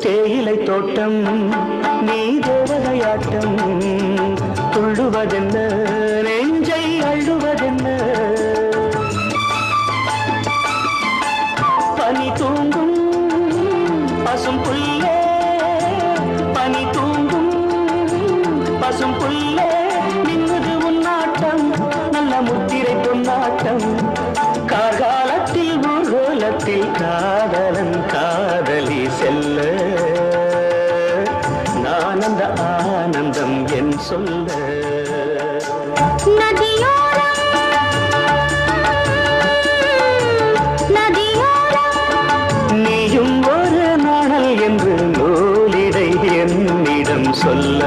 தேயிலை தோட்டம் நீ தேவதையாட்டம் துள்ளுவதென்ன நெஞ்சை அள்ளுவதென்ன பனி தூங்கும் பசும் புல்லே பனி தூங்கும் பசும் புல்லே நின்னுது உன்னாட்டம் நல்ல முத்திரை பொன்னாட்டம் கார்காலத்தில் ஊர்வலத்தில் காதலன் காதலி செல்ல நான் அந்த ஆனந்தம் என் சொல்ல நீயும் ஒரு நாணல் என்று நூலிடை என்னிடம் சொல்ல